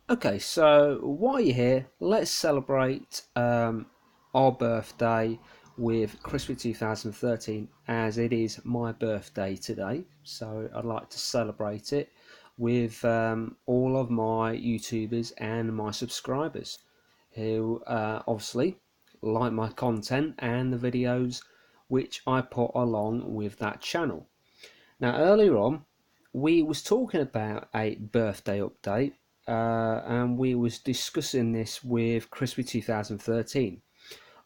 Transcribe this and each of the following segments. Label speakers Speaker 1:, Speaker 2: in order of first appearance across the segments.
Speaker 1: Okay, so while you're here, let's celebrate our birthday with Chriswiiu 2013 as it is my birthday today. So I'd like to celebrate it with all of my YouTubers and my subscribers who obviously like my content and the videos which I put along with that channel. Now earlier on we was talking about a birthday update and we was discussing this with Chriswiiu 2013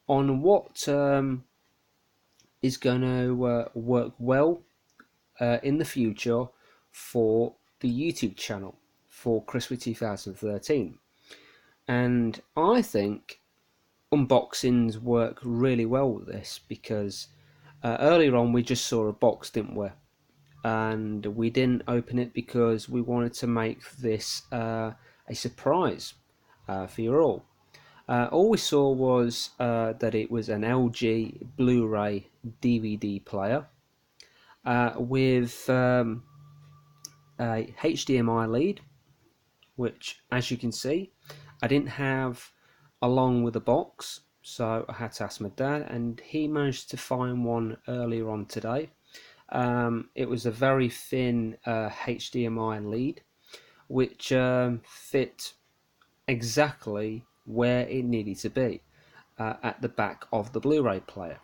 Speaker 1: on what is going to work well in the future for the YouTube channel for Chriswiiu 2013. And I think unboxings work really well with this because earlier on we just saw a box, didn't we? And we didn't open it because we wanted to make this a surprise for you all we saw was that it was an LG Bluray DVD player with a HDMI lead, which, as you can see, I didn't have along with the box, so I had to ask my dad, and he managed to find one earlier on today. It was a very thin HDMI lead, which fit exactly where it needed to be at the back of the Blu-ray player.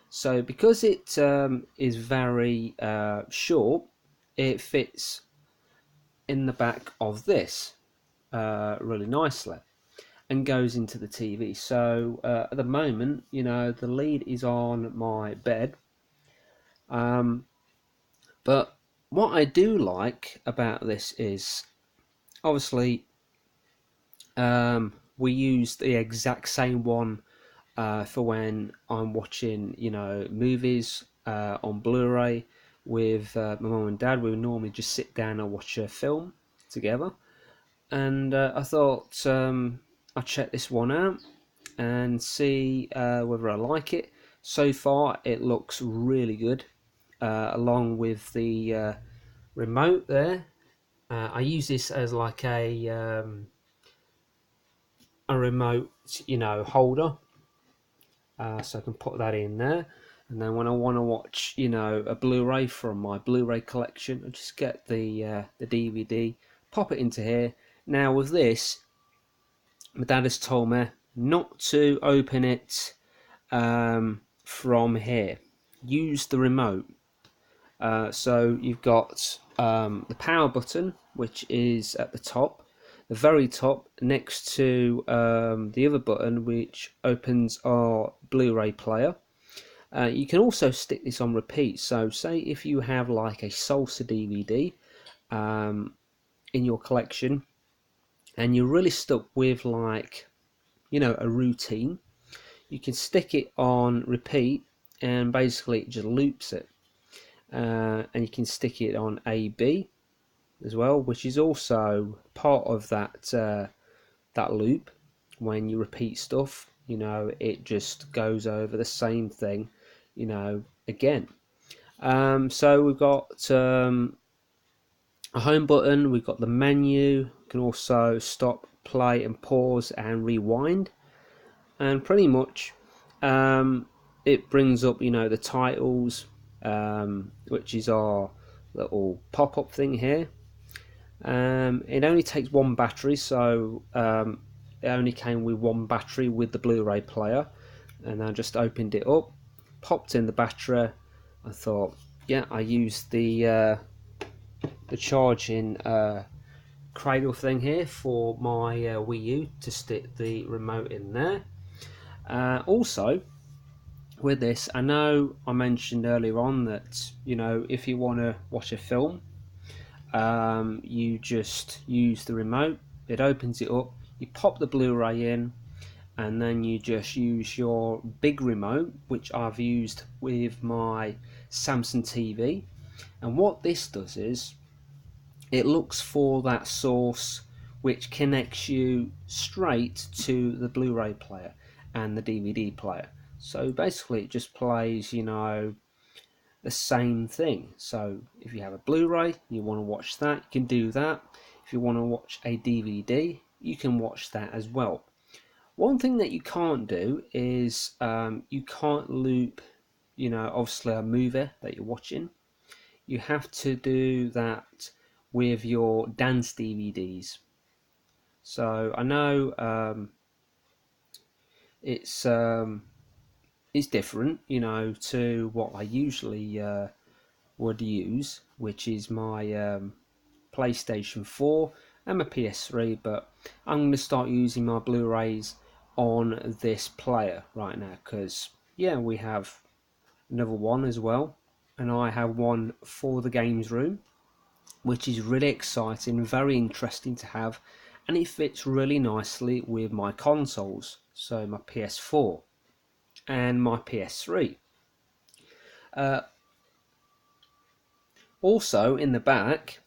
Speaker 1: So because it is very short, it fits in the back of this really nicely and goes into the TV. So at the moment, you know, the lead is on my bed. But what I do like about this is obviously we use the exact same one for when I'm watching, you know, movies on Blu-ray with my mum and dad. We would normally just sit down and watch a film together. And I thought I'd check this one out and see whether I like it. So far, it looks really good, along with the remote there. I use this as like a remote, you know, holder, so I can put that in there. And then when I want to watch, you know, a Blu-ray from my Blu-ray collection, I just get the DVD, pop it into here. Now with this, my dad has told me not to open it from here. Use the remote. So you've got the power button, which is at the top, the very top, next to the other button, which opens our Blu-ray player. You can also stick this on repeat. So say if you have like a salsa DVD in your collection and you're really stuck with, like, you know, a routine, you can stick it on repeat and basically it just loops it. And you can stick it on AB as well, which is also part of that loop. When you repeat stuff, you know, it just goes over the same thing, you know, again. So we've got a home button, we've got the menu. You can also stop, play and pause and rewind, and pretty much it brings up, you know, the titles, which is our little pop-up thing here. It only takes one battery, so it only came with one battery with the Blu-ray player, and I just opened it up, popped in the battery. I thought, yeah, I used the charging cradle thing here for my Wii U to stick the remote in there. Also, with this, I know I mentioned earlier on that, you know, if you want to watch a film, you just use the remote, it opens it up, you pop the Blu-ray in, and then you just use your big remote, which I've used with my Samsung TV. And what this does is it looks for that source which connects you straight to the Blu-ray player and the DVD player. So basically it just plays, you know, the same thing. So if you have a Blu-ray, you want to watch that, you can do that. If you want to watch a DVD, you can watch that as well. One thing that you can't do is you can't loop, obviously a movie that you're watching. You have to do that with your dance DVDs. So I know it's different, to what I usually would use, which is my PlayStation 4 and my PS3, but I'm going to start using my Blu-rays on this player right now because, yeah, we have another one as well, and I have one for the games room, which is really exciting, very interesting to have, and it fits really nicely with my consoles, so my PS4 and my PS3. Also in the back,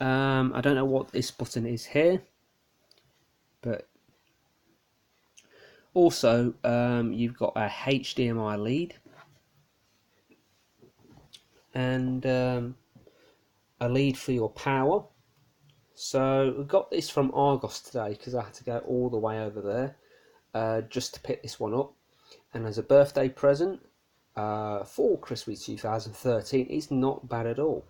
Speaker 1: I don't know what this button is here, but also you've got a HDMI lead and a lead for your power. So we got this from Argos today because I had to go all the way over there just to pick this one up, and as a birthday present for Chriswiiu2013, it's not bad at all.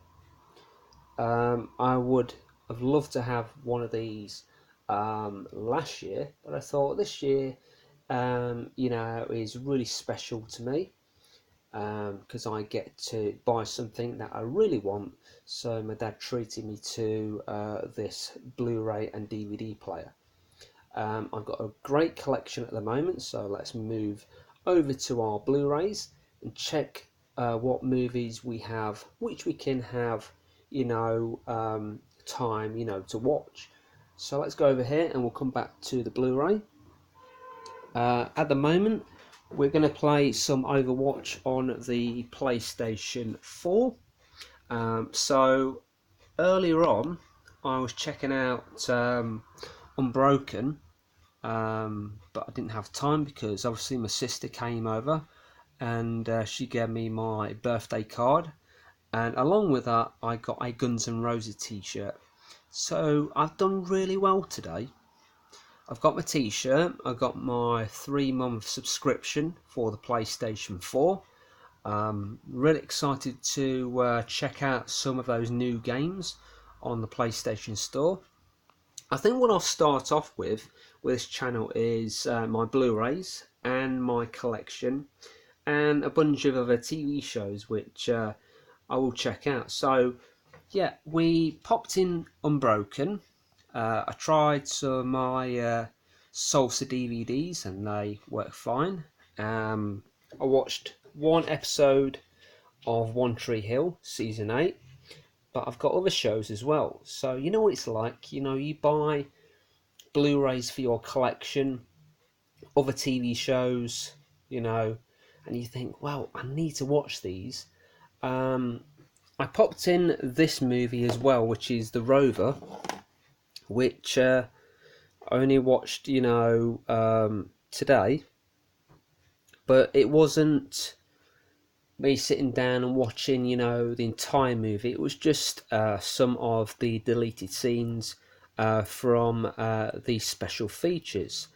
Speaker 1: I would have loved to have one of these last year, but I thought this year, is really special to me because I get to buy something that I really want. So my dad treated me to this Blu-ray and DVD player. I've got a great collection at the moment, so let's move over to our Blu-rays and check what movies we have, which we can have, time, to watch. So let's go over here and we'll come back to the Blu-ray. At the moment, we're going to play some Overwatch on the PlayStation 4. So earlier on, I was checking out Unbroken, but I didn't have time because obviously my sister came over and she gave me my birthday card, and along with that I got a Guns N' Roses t-shirt. So I've done really well today. I've got my t-shirt, I got my 3-month subscription for the PlayStation 4. Really excited to check out some of those new games on the PlayStation Store. I think what I'll start off with this channel is my Blu-rays and my collection and a bunch of other TV shows which I will check out. So yeah, we popped in Unbroken. I tried some of my Salsa DVDs and they work fine. I watched one episode of One Tree Hill season 8, but I've got other shows as well. So you know what it's like, you buy Blu-rays for your collection, other TV shows, and you think, well, I need to watch these. I popped in this movie as well, which is The Rover, which I only watched, today, but it wasn't me sitting down and watching, the entire movie. It was just some of the deleted scenes from the special features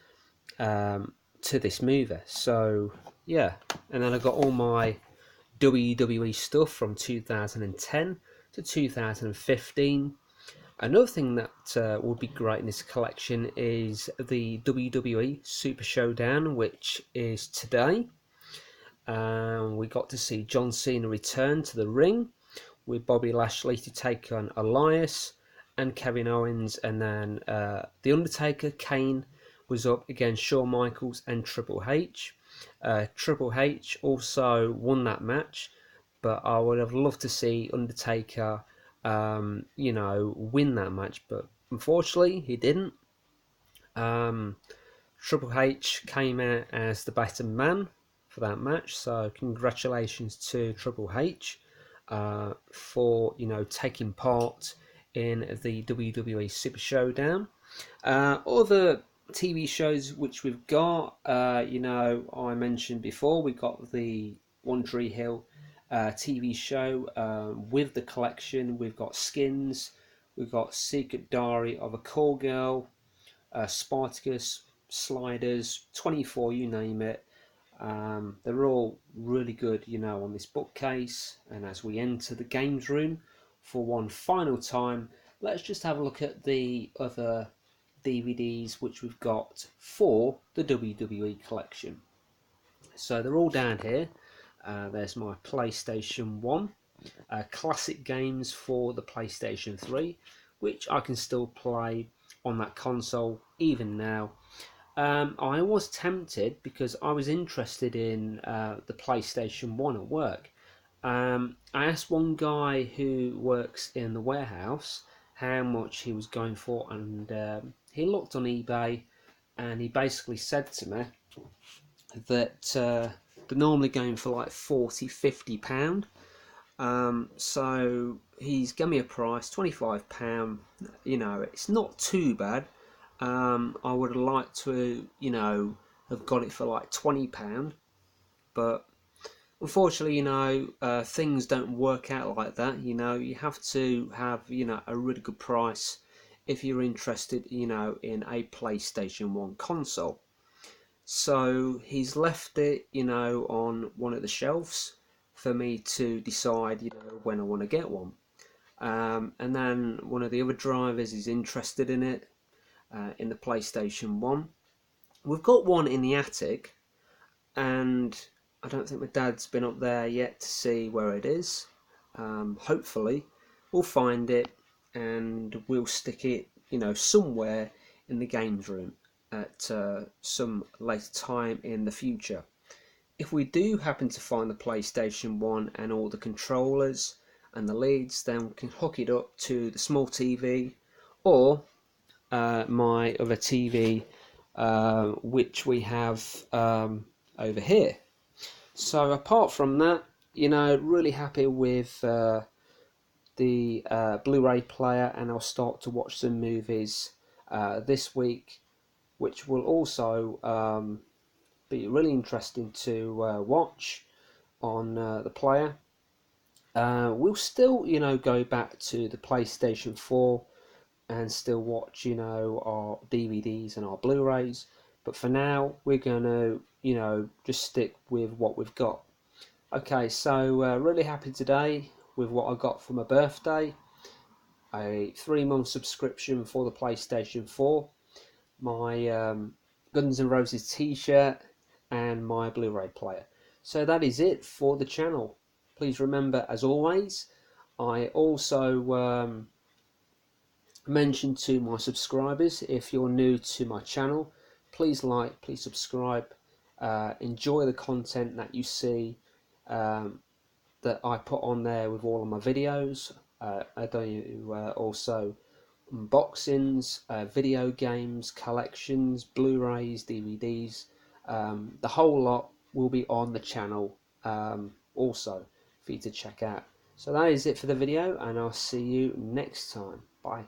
Speaker 1: to this movie. So yeah, and then I got all my WWE stuff from 2010 to 2015. Another thing that would be great in this collection is the WWE Super Showdown, which is today. We got to see John Cena return to the ring with Bobby Lashley to take on Elias and Kevin Owens, and then The Undertaker, Kane, was up against Shawn Michaels and Triple H. Triple H also won that match, but I would have loved to see Undertaker, win that match, but unfortunately he didn't. Triple H came out as the better man for that match, so congratulations to Triple H for taking part in the WWE Super Showdown. Other TV shows which we've got, I mentioned before, we got the One Tree Hill TV show with the collection. We've got Skins, we've got Secret Diary of a Call Girl, Spartacus, Sliders, 24, you name it. They're all really good, you know, on this bookcase. And as we enter the games room for one final time, let's just have a look at the other DVDs which we've got for the WWE collection. So they're all down here. There's my PlayStation 1, classic games for the PlayStation 3, which I can still play on that console even now. I was tempted because I was interested in the PlayStation 1 at work. I asked one guy who works in the warehouse how much he was going for, and he looked on eBay and he basically said to me that they're normally going for like £40–50. So he's given me a price, £25. You know, it's not too bad. I would have liked to, you know, have got it for like £20, but unfortunately, you know, things don't work out like that. You know, you have to have, you know, a really good price if you're interested, you know, in a PlayStation 1 console. So he's left it, you know, on one of the shelves for me to decide, you know, when I want to get one. And then one of the other drivers is interested in it, in the PlayStation 1. We've got one in the attic, and I don't think my dad's been up there yet to see where it is. Hopefully we'll find it and we'll stick it, you know, somewhere in the games room at some later time in the future. If we do happen to find the PlayStation 1 and all the controllers and the leads, then we can hook it up to the small TV or my other TV, which we have over here. So apart from that, you know, really happy with the Blu-ray player, and I'll start to watch some movies this week, which will also be really interesting to watch on the player. We'll still, you know, go back to the PlayStation 4 and still watch, you know, our DVDs and our Blu-rays, but for now we're gonna, you know, just stick with what we've got. Okay, so really happy today with what I got for my birthday. A 3-month subscription for the PlayStation 4, my Guns N' Roses t-shirt, and my Blu-ray player. So that is it for the channel. Please remember, as always, I also mention to my subscribers, if you're new to my channel, please like, please subscribe, enjoy the content that you see that I put on there with all of my videos. I do also unboxings, video games, collections, Blu-rays, DVDs, the whole lot will be on the channel also for you to check out. So that is it for the video, and I'll see you next time. Bye.